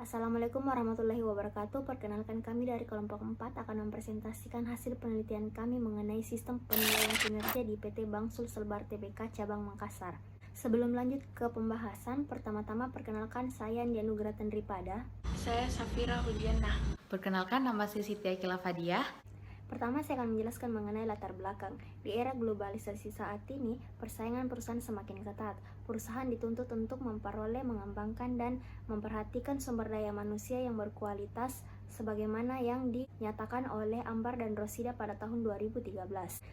Assalamualaikum warahmatullahi wabarakatuh. Perkenalkan, kami dari kelompok 4 akan mempresentasikan hasil penelitian kami mengenai sistem penilaian kinerja di PT Bank Sulselbar Tbk Cabang Makassar. Sebelum lanjut ke pembahasan, pertama-tama perkenalkan, saya Andianugrah Tendripada. Saya Safira Hudiana. Perkenalkan, nama saya Siti Akila Fadiah. Pertama, saya akan menjelaskan mengenai latar belakang. Di era globalisasi saat ini, persaingan perusahaan semakin ketat. Perusahaan dituntut untuk memperoleh, mengembangkan, dan memperhatikan sumber daya manusia yang berkualitas sebagaimana yang dinyatakan oleh Ambar dan Rosida pada tahun 2013.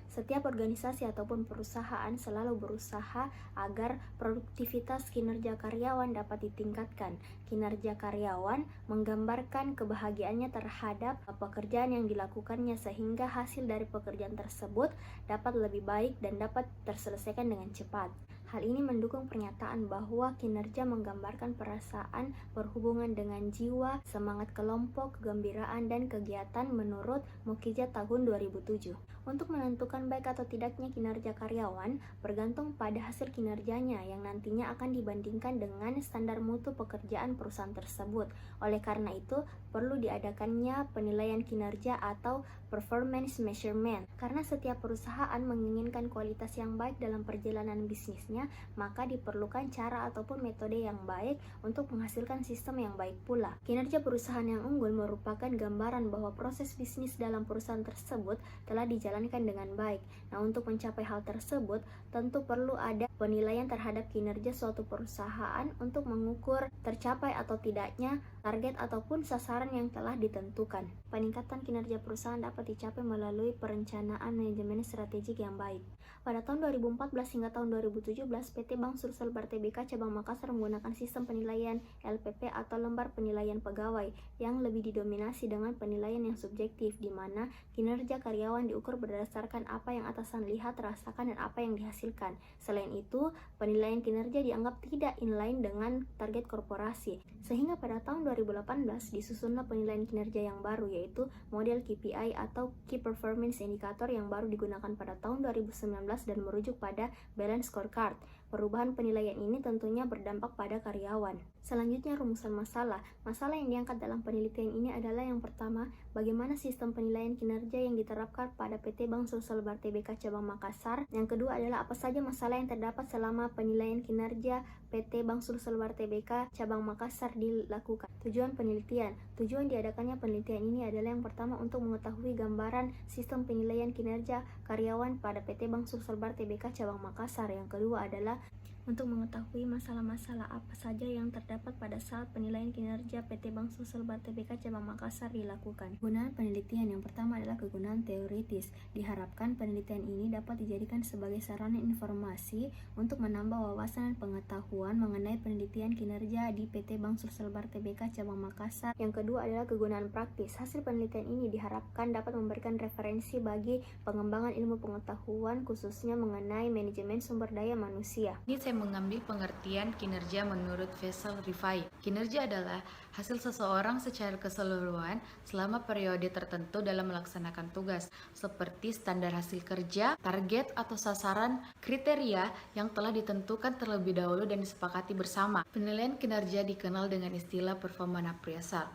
Setiap organisasi ataupun perusahaan selalu berusaha agar produktivitas kinerja karyawan dapat ditingkatkan. Kinerja karyawan menggambarkan kebahagiaannya terhadap pekerjaan yang dilakukannya sehingga hasil dari pekerjaan tersebut dapat lebih baik dan dapat terselesaikan dengan cepat. Hal ini mendukung pernyataan bahwa kinerja menggambarkan perasaan berhubungan dengan jiwa, semangat kelompok, kegembiraan, dan kegiatan menurut Mukijat tahun 2007. Untuk menentukan baik atau tidaknya kinerja karyawan bergantung pada hasil kinerjanya yang nantinya akan dibandingkan dengan standar mutu pekerjaan perusahaan tersebut. Oleh karena itu, perlu diadakannya penilaian kinerja atau performance measurement. Karena setiap perusahaan menginginkan kualitas yang baik dalam perjalanan bisnisnya, maka diperlukan cara ataupun metode yang baik untuk menghasilkan sistem yang baik pula. Kinerja perusahaan yang unggul merupakan gambaran bahwa proses bisnis dalam perusahaan tersebut telah dijalankan dengan baik. Nah, untuk mencapai hal tersebut, tentu perlu ada penilaian terhadap kinerja suatu perusahaan untuk mengukur tercapai atau tidaknya target ataupun sasaran yang telah ditentukan. Peningkatan kinerja perusahaan dapat dicapai melalui perencanaan manajemen strategik yang baik. Pada tahun 2014 hingga tahun 2017, PT Bank Sulselbar Tbk Cabang Makassar menggunakan sistem penilaian LPP atau lembar penilaian pegawai yang lebih didominasi dengan penilaian yang subjektif, di mana kinerja karyawan diukur berdasarkan apa yang atasan lihat, rasakan, dan apa yang dihasilkan. Selain itu, penilaian kinerja dianggap tidak inline dengan target korporasi, sehingga pada tahun 2018 disusunlah penilaian kinerja yang baru, yaitu model KPI atau Key Performance Indicator yang baru digunakan pada tahun 2019 dan merujuk pada Balance Scorecard. Perubahan penilaian ini tentunya berdampak pada karyawan. Selanjutnya, rumusan masalah. Masalah yang diangkat dalam penelitian ini adalah yang pertama, bagaimana sistem penilaian kinerja yang diterapkan pada PT Bank Sulselbar Tbk Cabang Makassar. Yang kedua adalah apa saja masalah yang terdapat selama penilaian kinerja PT Bank Sulselbar Tbk Cabang Makassar dilakukan. Tujuan penelitian. Tujuan diadakannya penelitian ini adalah yang pertama untuk mengetahui gambaran sistem penilaian kinerja karyawan pada PT Bank Sulselbar Tbk Cabang Makassar. Yang kedua adalah untuk mengetahui masalah-masalah apa saja yang terdapat pada saat penilaian kinerja PT Bank Sulselbar Tbk Cabang Makassar dilakukan. Kegunaan penelitian yang pertama adalah kegunaan teoritis. Diharapkan penelitian ini dapat dijadikan sebagai sarana informasi untuk menambah wawasan dan pengetahuan mengenai penelitian kinerja di PT Bank Sulselbar Tbk Cabang Makassar. Yang kedua adalah kegunaan praktis. Hasil penelitian ini diharapkan dapat memberikan referensi bagi pengembangan ilmu pengetahuan khususnya mengenai manajemen sumber daya manusia. Ini saya mengambil pengertian kinerja menurut Faisal Rifai. Kinerja adalah hasil seseorang secara keseluruhan selama periode tertentu dalam melaksanakan tugas, seperti standar hasil kerja, target atau sasaran, kriteria yang telah ditentukan terlebih dahulu dan disepakati bersama. Penilaian kinerja dikenal dengan istilah performance appraisal.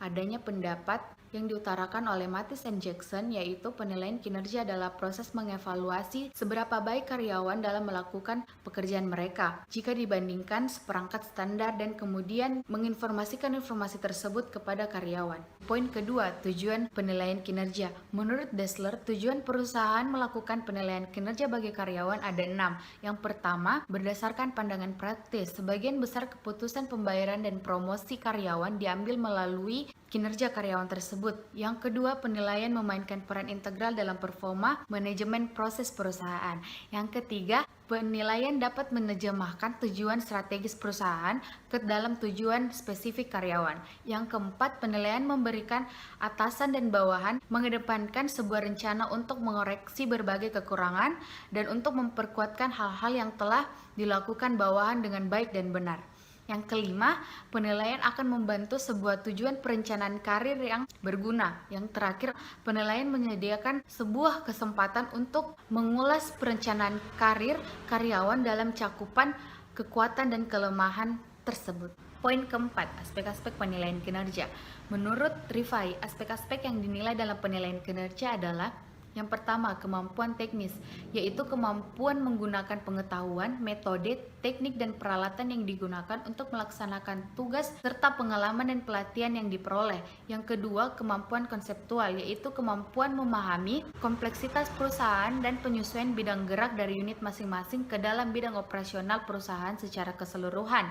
Adanya pendapat yang diutarakan oleh Mathis and Jackson, yaitu penilaian kinerja adalah proses mengevaluasi seberapa baik karyawan dalam melakukan pekerjaan mereka jika dibandingkan seperangkat standar dan kemudian menginformasikan informasi tersebut kepada karyawan. Poin kedua, tujuan penilaian kinerja. Menurut Dessler, tujuan perusahaan melakukan penilaian kinerja bagi karyawan ada 6. Yang pertama, berdasarkan pandangan praktis, sebagian besar keputusan pembayaran dan promosi karyawan diambil melalui kinerja karyawan tersebut. Yang kedua, penilaian memainkan peran integral dalam performa manajemen proses perusahaan. Yang ketiga, penilaian dapat menerjemahkan tujuan strategis perusahaan ke dalam tujuan spesifik karyawan. Yang keempat, penilaian memberikan atasan dan bawahan mengedepankan sebuah rencana untuk mengoreksi berbagai kekurangan dan untuk memperkuatkan hal-hal yang telah dilakukan bawahan dengan baik dan benar. Yang kelima, penilaian akan membantu sebuah tujuan perencanaan karir yang berguna. Yang terakhir, penilaian menyediakan sebuah kesempatan untuk mengulas perencanaan karir karyawan dalam cakupan kekuatan dan kelemahan tersebut. Poin keempat, aspek-aspek penilaian kinerja. Menurut Rifai, aspek-aspek yang dinilai dalam penilaian kinerja adalah yang pertama, kemampuan teknis, yaitu kemampuan menggunakan pengetahuan, metode, teknik, dan peralatan yang digunakan untuk melaksanakan tugas serta pengalaman dan pelatihan yang diperoleh. Yang kedua, kemampuan konseptual, yaitu kemampuan memahami kompleksitas perusahaan dan penyesuaian bidang gerak dari unit masing-masing ke dalam bidang operasional perusahaan secara keseluruhan.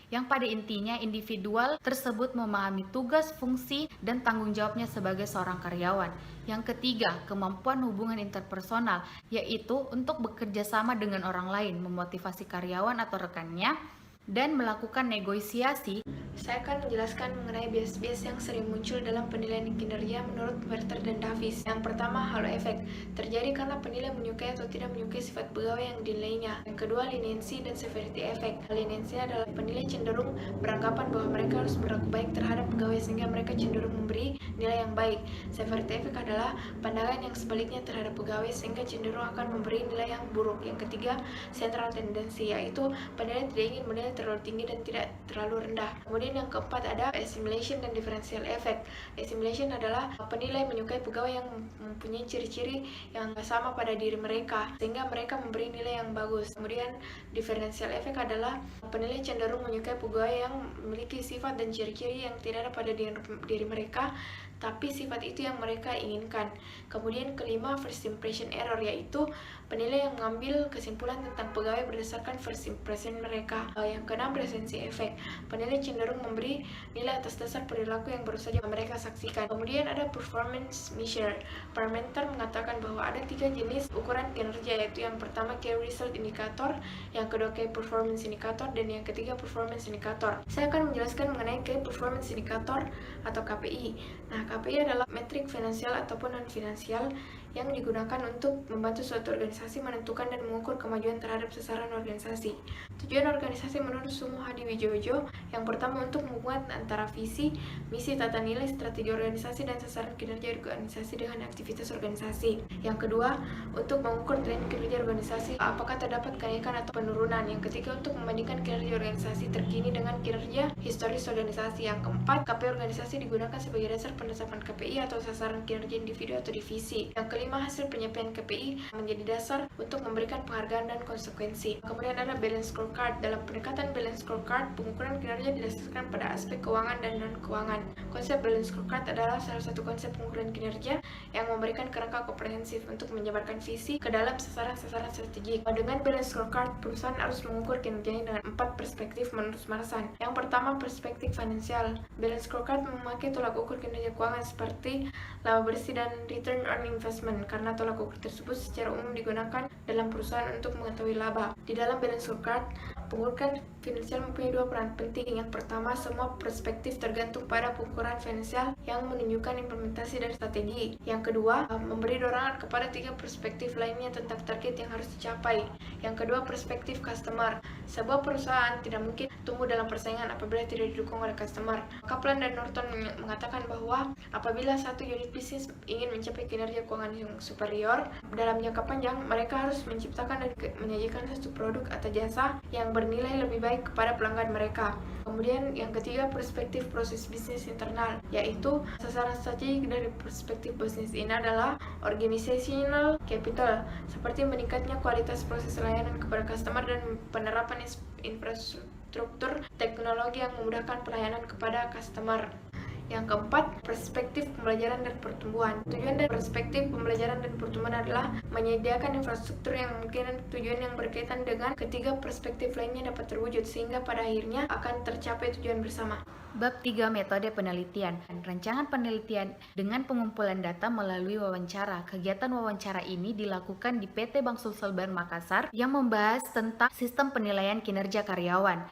Yang pada intinya individual tersebut memahami tugas, fungsi, dan tanggung jawabnya sebagai seorang karyawan. Yang ketiga, kemampuan hubungan interpersonal, yaitu untuk bekerja sama dengan orang lain, memotivasi karyawan atau rekannya, dan melakukan negosiasi. Saya akan menjelaskan mengenai bias-bias yang sering muncul dalam penilaian kinerja menurut Werther dan Davis. Yang pertama, halo efek. Terjadi karena penilai menyukai atau tidak menyukai sifat pegawai yang dinilainya. Yang kedua, leniency dan severity effect. Leniency adalah penilai cenderung beranggapan bahwa mereka harus berlaku baik terhadap pegawai sehingga mereka cenderung memberi nilai yang baik. Severity effect adalah pandangan yang sebaliknya terhadap pegawai sehingga cenderung akan memberi nilai yang buruk. Yang ketiga, central tendency, yaitu penilai tidak ingin menilai terlalu tinggi dan tidak terlalu rendah. Kemudian yang keempat ada assimilation dan differential effect. Assimilation adalah penilai menyukai pegawai yang mempunyai ciri-ciri yang sama pada diri mereka sehingga mereka memberi nilai yang bagus. Kemudian differential effect adalah penilai cenderung menyukai pegawai yang memiliki sifat dan ciri-ciri yang tidak ada pada diri mereka tapi sifat itu yang mereka inginkan. Kemudian kelima, first impression error, yaitu penilai yang mengambil kesimpulan tentang pegawai berdasarkan first impression mereka. Yang keenam, recency effect. Penilai cenderung memberi nilai atas dasar perilaku yang baru saja mereka saksikan. Kemudian ada performance measure. Parmenter mengatakan bahwa ada 3 jenis ukuran kinerja, yaitu yang pertama key result indicator, yang kedua key performance indicator, dan yang ketiga performance indicator. Saya akan menjelaskan mengenai key performance indicator atau KPI. Nah, KPI adalah metrik finansial ataupun non-finansial yang digunakan untuk membantu suatu organisasi menentukan dan mengukur kemajuan terhadap sasaran organisasi. Tujuan organisasi menurut Sumo Hadi Wijojo yang pertama untuk menghubungkan antara visi, misi, tata nilai, strategi organisasi, dan sasaran kinerja organisasi dengan aktivitas organisasi. Yang kedua, untuk mengukur tren kinerja organisasi, apakah terdapat kenaikan atau penurunan. Yang ketiga, untuk membandingkan kinerja organisasi terkini dengan kinerja historis organisasi. Yang keempat, KPI organisasi digunakan sebagai dasar penetapan KPI atau sasaran kinerja individu atau divisi. Yang kelima, hasil penyampaian KPI menjadi dasar untuk memberikan penghargaan dan konsekuensi. Kemudian ada balance scorecard. Dalam pendekatan balance scorecard, pengukuran kinerja didasarkan pada aspek keuangan dan non-keuangan. Konsep balance scorecard adalah salah satu konsep pengukuran kinerja yang memberikan kerangka komprehensif untuk menjabarkan visi ke dalam sasaran-sasaran strategik. Dengan balance scorecard, perusahaan harus mengukur kinerjanya dengan 4 perspektif menurut Marsan. Yang pertama, perspektif finansial. Balance scorecard memakai tolak ukur kinerja keuangan seperti laba bersih dan return on investment, karena tolak ukur tersebut secara umum digunakan dalam perusahaan untuk mengetahui laba. Di dalam balance scorecard, pengukuran finansial mempunyai 2 peran penting. Yang pertama, semua perspektif tergantung pada pengukuran finansial yang menunjukkan implementasi dan strategi. Yang kedua, memberi dorongan kepada 3 perspektif lainnya tentang target yang harus dicapai. Yang kedua, perspektif customer. Sebuah perusahaan tidak mungkin tumbuh dalam persaingan apabila tidak didukung oleh customer. Kaplan dan Norton mengatakan bahwa apabila satu unit bisnis ingin mencapai kinerja keuangan yang superior dalam jangka panjang, mereka harus menciptakan dan menyajikan satu produk atau jasa yang bernilai lebih baik kepada pelanggan mereka. Kemudian yang ketiga, perspektif proses bisnis internal, yaitu sasaran strategik dari perspektif bisnis ini adalah organizational capital, seperti meningkatnya kualitas proses layanan kepada customer dan penerapan infrastruktur teknologi yang memudahkan pelayanan kepada customer. Yang keempat, perspektif pembelajaran dan pertumbuhan. Tujuan dari perspektif pembelajaran dan pertumbuhan adalah menyediakan infrastruktur yang mungkin tujuan yang berkaitan dengan ketiga perspektif lainnya dapat terwujud sehingga pada akhirnya akan tercapai tujuan bersama. Bab 3, metode penelitian. Rancangan penelitian dengan pengumpulan data melalui wawancara. Kegiatan wawancara ini dilakukan di PT Bank Sulselbar Makassar yang membahas tentang sistem penilaian kinerja karyawan.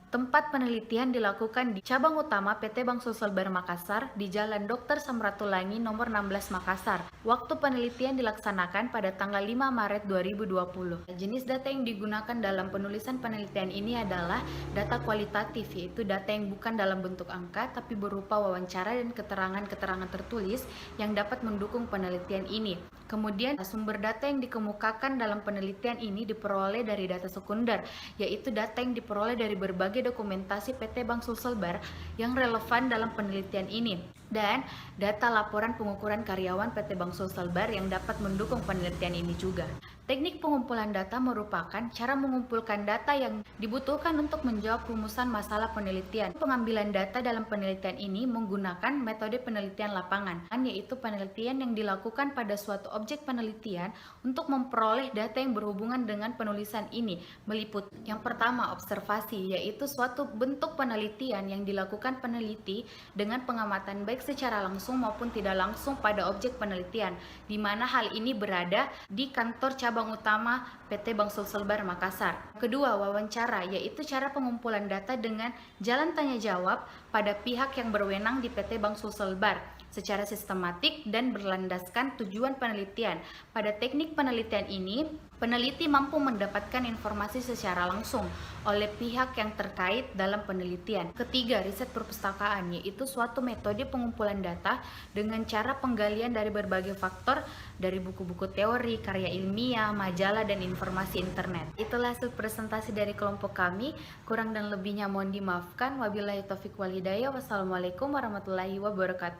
Tempat penelitian dilakukan di cabang utama PT Bank Sulselbar Makassar di Jalan Dr. Samratulangi nomor 16 Makassar. Waktu penelitian dilaksanakan pada tanggal 5 Maret 2020. Jenis data yang digunakan dalam penulisan penelitian ini adalah data kualitatif, yaitu data yang bukan dalam bentuk angka tapi berupa wawancara dan keterangan-keterangan tertulis yang dapat mendukung penelitian ini. Kemudian sumber data yang dikemukakan dalam penelitian ini diperoleh dari data sekunder, yaitu data yang diperoleh dari berbagai dokumentasi PT Bank Sulselbar yang relevan dalam penelitian ini, dan data laporan pengukuran karyawan PT Bank Sulselbar yang dapat mendukung penelitian ini juga. Teknik pengumpulan data merupakan cara mengumpulkan data yang dibutuhkan untuk menjawab rumusan masalah penelitian. Pengambilan data dalam penelitian ini menggunakan metode penelitian lapangan, yaitu penelitian yang dilakukan pada suatu objek penelitian untuk memperoleh data yang berhubungan dengan penulisan ini, meliputi yang pertama observasi, yaitu suatu bentuk penelitian yang dilakukan peneliti dengan pengamatan baik secara langsung maupun tidak langsung pada objek penelitian, di mana hal ini berada di kantor cabang utama PT Bank Sulselbar Makassar. Kedua, wawancara, yaitu cara pengumpulan data dengan jalan tanya jawab pada pihak yang berwenang di PT Bank Sulselbar secara sistematik dan berlandaskan tujuan penelitian. Pada teknik penelitian ini, peneliti mampu mendapatkan informasi secara langsung oleh pihak yang terkait dalam penelitian. Ketiga, riset perpustakaan, yaitu suatu metode pengumpulan data dengan cara penggalian dari berbagai faktor dari buku-buku teori, karya ilmiah, majalah, dan informasi internet. Itulah hasil presentasi dari kelompok kami. Kurang dan lebihnya mohon dimaafkan. Wabillahi taufiq wal hidayah. Wassalamualaikum warahmatullahi wabarakatuh.